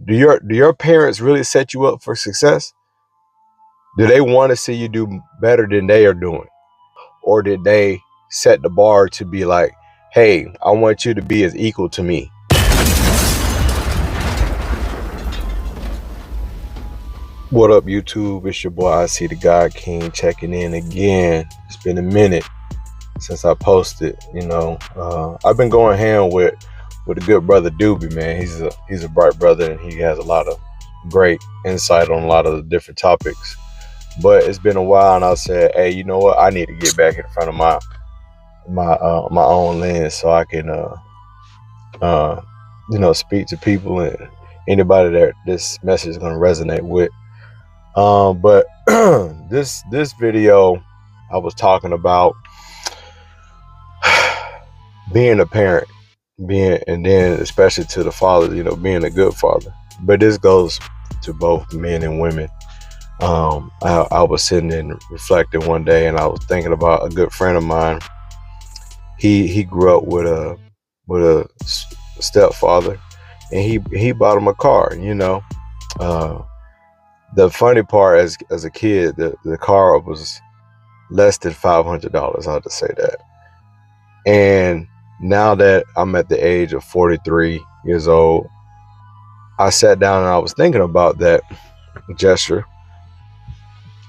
Do your parents really set you up for success? Do they want to see you do better than they are doing? Or did they set the bar to be like, hey, I want you to be as equal to me? What up, YouTube? It's your boy, I See the God King, checking in again. It's been a minute since I posted. I've been going ham with a good brother, Doobie, man. He's a bright brother, and he has a lot of great insight on a lot of the different topics. But it's been a while, and I said, hey, you know what? I need to get back in front of my own lens so I can speak to people and anybody that this message is going to resonate with. But this video, I was talking about being a parent, and then especially to the father, being a good father. But this goes to both men and women. I was sitting and reflecting one day, and I was thinking about a good friend of mine. He grew up with a stepfather, and he bought him a car. The funny part, as a kid, the car was less than $500. I have to say that. And now that I'm at the age of 43 years old, I sat down and I was thinking about that gesture,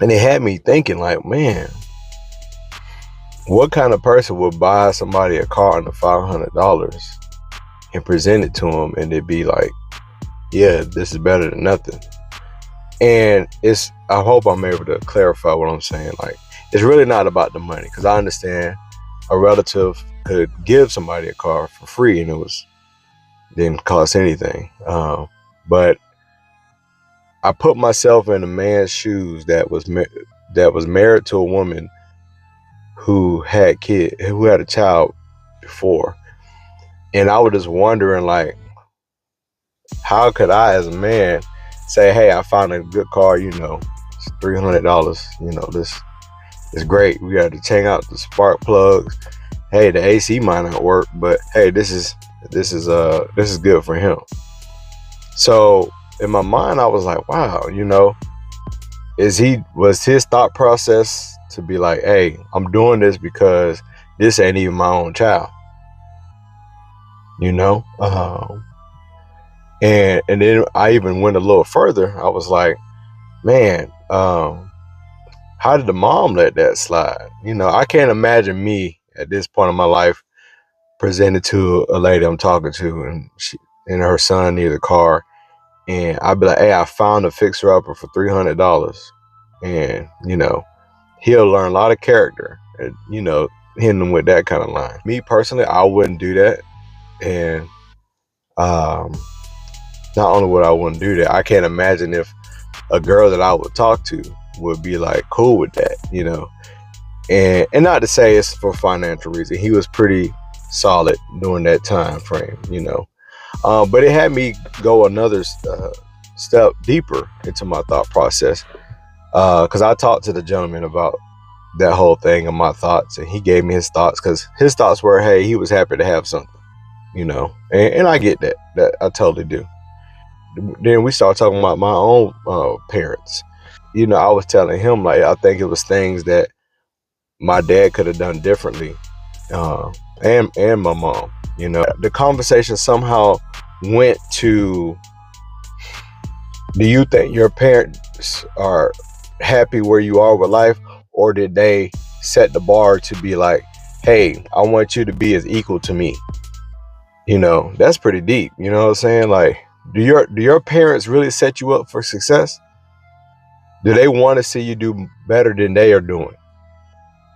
and it had me thinking, like, man, what kind of person would buy somebody a car under $500 and present it to them, and it'd be like, yeah, this is better than nothing? And I hope I'm able to clarify what I'm saying. Like, it's really not about the money, because I understand a relative could give somebody a car for free and didn't cost anything. But I put myself in a man's shoes that was married to a woman who had a child before, and I was just wondering, like, how could I, as a man, say, hey, I found a good car, it's $300, this is great. We got to change out the spark plugs. Hey, the AC might not work, but hey, this is good for him. So in my mind, I was like, wow, was his thought process to be like, hey, I'm doing this because this ain't even my own child, and then I even went a little further. I was like, man, how did the mom let that slide? I can't imagine me at this point in my life presented to a lady I'm talking to, and she and her son needed a car, and I'd be like, hey, I found a fixer-upper for $300, and he'll learn a lot of character, and hitting them with that kind of line. Me personally, I wouldn't do that. And not only would I wouldn't do that, I can't imagine if a girl that I would talk to would be like cool with that, and not to say it's for financial reason. He was pretty solid during that time frame, but it had me go another step deeper into my thought process, because I talked to the gentleman about that whole thing and my thoughts, and he gave me his thoughts, because his thoughts were, hey, he was happy to have something, and I get that I totally do. Then we started talking about my own parents. I was telling him, like, I think it was things that my dad could have done differently, and my mom. The conversation somehow went to, do you think your parents are happy where you are with life, or did they set the bar to be like, hey, I want you to be as equal to me? That's pretty deep. You know what I'm saying? Like, do your parents really set you up for success? Do they want to see you do better than they are doing?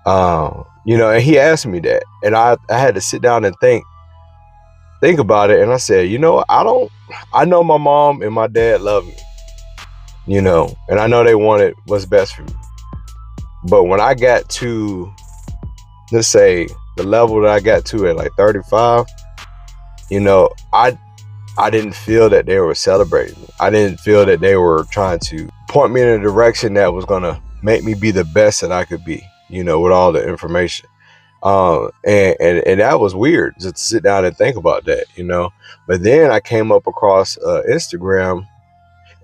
And he asked me that, and I had to sit down and think about it. And I said, I know my mom and my dad love me, and I know they wanted what's best for me. But when I got to, let's say, the level that I got to at like 35, I didn't feel that they were celebrating me. I didn't feel that they were trying to point me in a direction that was going to make me be the best that I could be, with all the information. And that was weird, just to sit down and think about that, But then I came up across Instagram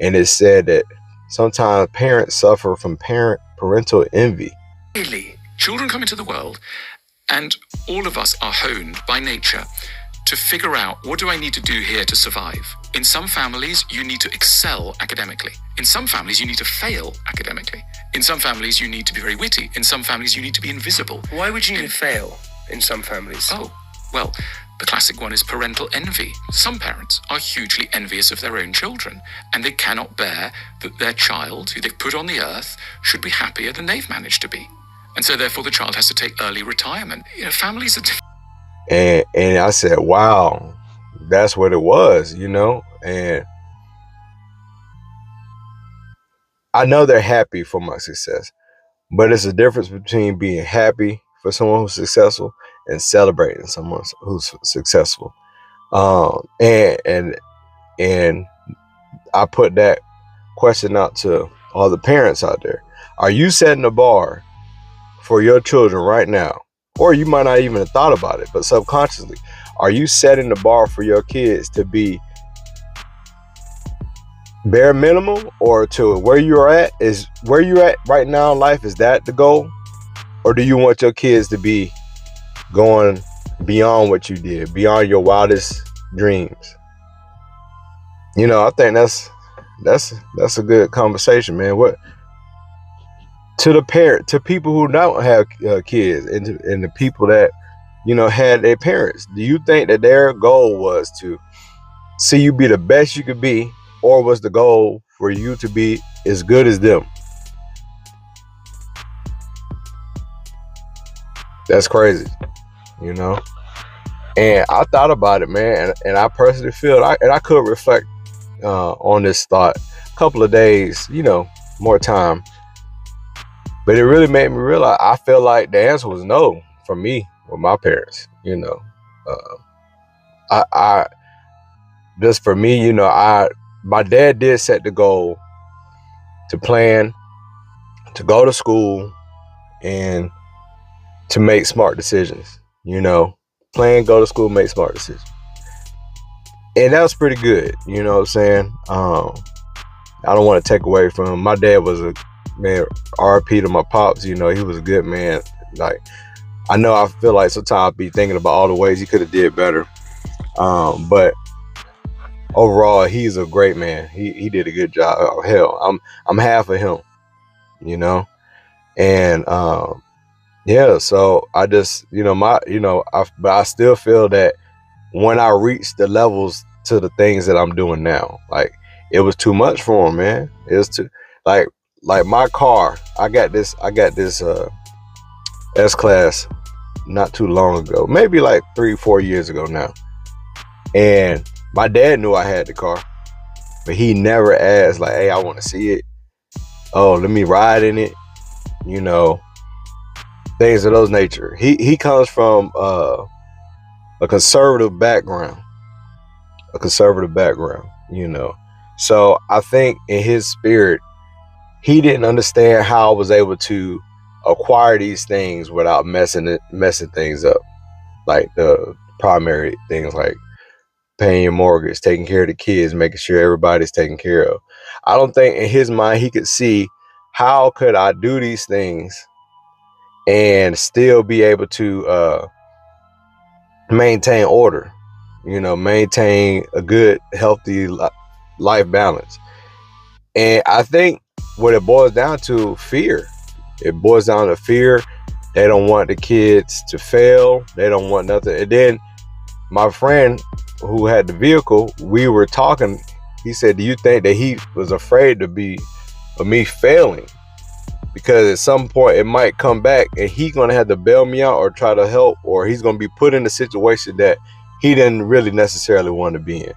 And it said that sometimes parents suffer from parental envy. Really, children come into the world, and all of us are honed by nature to figure out, what do I need to do here to survive? In some families, you need to excel academically. In some families, you need to fail academically. In some families, you need to be very witty. In some families, you need to be invisible. Why would you need to fail in some families? Oh, well, the classic one is parental envy. Some parents are hugely envious of their own children, and they cannot bear that their child, who they've put on the earth, should be happier than they've managed to be. And so therefore the child has to take early retirement. Families are And I said, wow, that's what it was, and I know they're happy for my success, but it's a difference between being happy for someone who's successful and celebrating someone who's successful. And I put that question out to all the parents out there. Are you setting the bar for your children right now? Or you might not even have thought about it, but subconsciously, are you setting the bar for your kids to be bare minimum, or to where you're at right now in life? Is that the goal? Or do you want your kids to be going beyond what you did, beyond your wildest dreams? I think that's a good conversation, man. What to people who don't have kids, and the people that had their parents, do you think that their goal was to see you be the best you could be, or was the goal for you to be as good as them? That's crazy, and I thought about it, man, and I personally feel I could reflect on this thought a couple of days, more time. But it really made me realize, I feel like the answer was no for me with my parents. I just for me, my dad did set the goal to plan, to go to school, and to make smart decisions. Plan, go to school, make smart decisions, and that was pretty good. You know what I'm saying? I don't want to take away from him. My dad was a man, RP to my pops, he was a good man. Like, I feel like sometimes I be thinking about all the ways he could have did better. But overall, he's a great man. He did a good job. Oh, hell, I'm half of him, and yeah. So I just, but I still feel that when I reached the levels to the things that I'm doing now, like, it was too much for him, man. It was too, like my car. I got this S-Class not too long ago, maybe like 3-4 years ago now. And my dad knew I had the car, but he never asked, like, hey, I want to see it. Oh, let me ride in it. Things of those nature. He comes from a conservative background. So I think in his spirit, he didn't understand how I was able to acquire these things without messing things up. Like the primary things, like paying your mortgage, taking care of the kids, making sure everybody's taken care of. I don't think in his mind he could see, how could I do these things and still be able to maintain order, maintain a good, healthy life balance. And I think what it boils down to, fear. It boils down to fear. They don't want the kids to fail. They don't want nothing. And then my friend who had the vehicle, we were talking. He said, do you think that he was afraid of me failing? Because at some point it might come back and he's going to have to bail me out or try to help, or he's going to be put in a situation that he didn't really necessarily want to be in.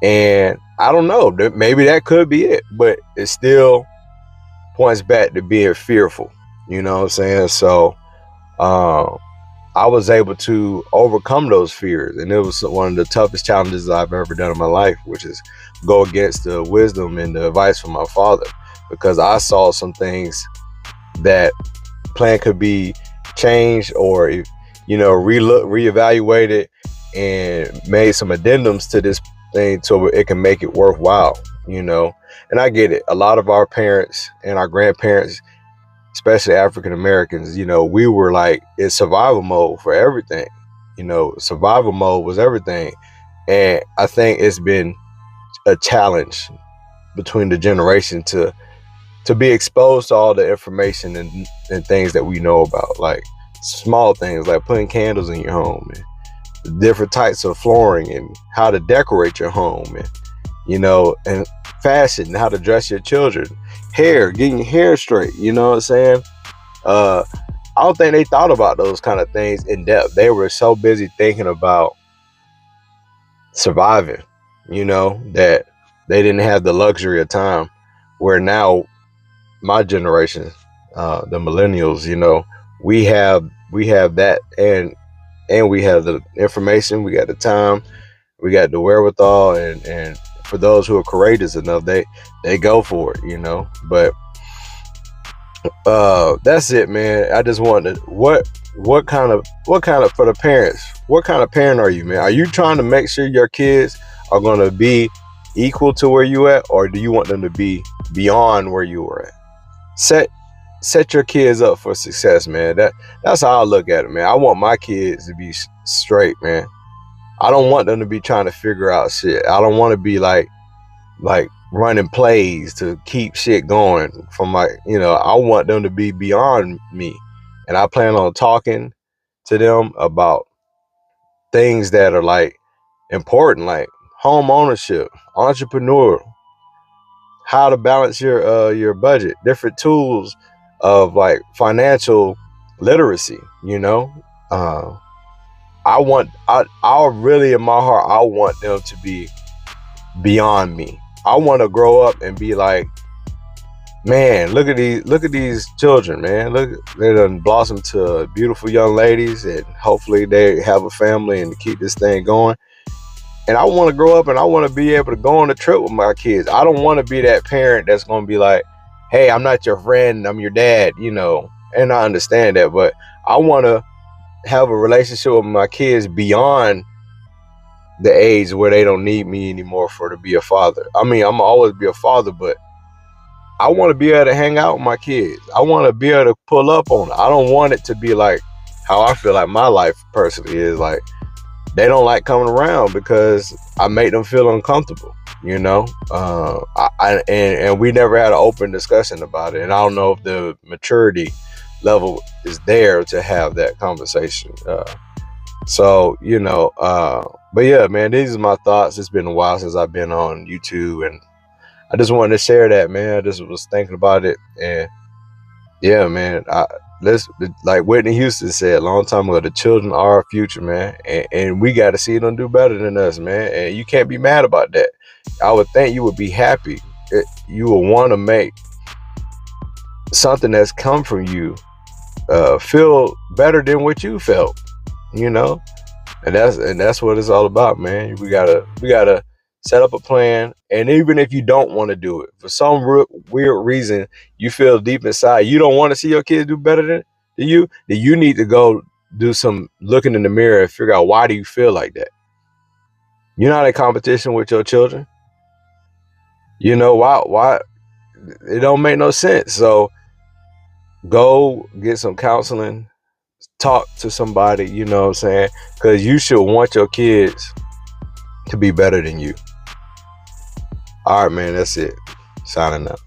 And I don't know, maybe that could be it, but it still points back to being fearful. You know what I'm saying? So I was able to overcome those fears, and it was one of the toughest challenges I've ever done in my life, which is go against the wisdom and the advice from my father, because I saw some things that plan could be changed, or reevaluated and made some addendums to this thing so it can make it worthwhile. you know. And I get it. A lot of our parents and our grandparents, especially African Americans, you know, we were like in survival mode for everything. You know, survival mode was everything. And I think it's been a challenge between the generation to be exposed to all the information and things that we know about, like small things like putting candles in your home and the different types of flooring and how to decorate your home, and you know, and fashion, how to dress your children, hair, getting your hair straight, you know what I'm saying? I don't think they thought about those kind of things in depth. They were so busy thinking about surviving, you know, that they didn't have the luxury of time. Where now my generation, the millennials, you know, we have that, and we have the information, we got the time, we got the wherewithal, and for those who are courageous enough, they go for it, you know. But that's it, man. I just wanted to, what kind of for the parents, what kind of parent are you, man? Are you trying to make sure your kids are going to be equal to where you at, or do you want them to be beyond where you were at? Set your kids up for success, man. That's how I look at it, man. I want my kids to be straight, man. I don't want them to be trying to figure out shit. I don't want to be like running plays to keep shit going from my, you know, I want them to be beyond me. And I plan on talking to them about things that are like important, like home ownership, entrepreneur, how to balance your budget, different tools of like financial literacy, you know. I really in my heart, I want them to be beyond me. I want to grow up and be like, man, look at these children, man. Look, they done blossom to beautiful young ladies, and hopefully they have a family and keep this thing going. And I want to grow up and I want to be able to go on a trip with my kids. I don't want to be that parent that's going to be like, hey, I'm not your friend, I'm your dad, you know. And I understand that, but I want to have a relationship with my kids beyond the age where they don't need me anymore to be a father. I mean, I'm always be a father, but I want to be able to hang out with my kids. I want to be able to pull up on it. I don't want it to be like how I feel like my life personally is. Like, they don't like coming around because I make them feel uncomfortable, you know. And we never had an open discussion about it. And I don't know if the maturity level is there to have that conversation. So, you know, but yeah, man, these are my thoughts. It's been a while since I've been on YouTube, and I just wanted to share that, man. I just was thinking about it, and yeah, man, let's, like Whitney Houston said a long time ago, the children are our future, man, and we got to see them do better than us, man. And you can't be mad about that. I would think you would be happy. You would want to make something that's come from you feel better than what you felt, you know. And that's what it's all about, man. We gotta set up a plan, and even if you don't want to do it for some weird reason, you feel deep inside you don't want to see your kids do better than you, then you need to go do some looking in the mirror and figure out, why do you feel like that? You're not in competition with your children. You know why it don't make no sense. So go get some counseling, talk to somebody, you know what I'm saying? Because you should want your kids to be better than you. All right, man, that's it. Signing out.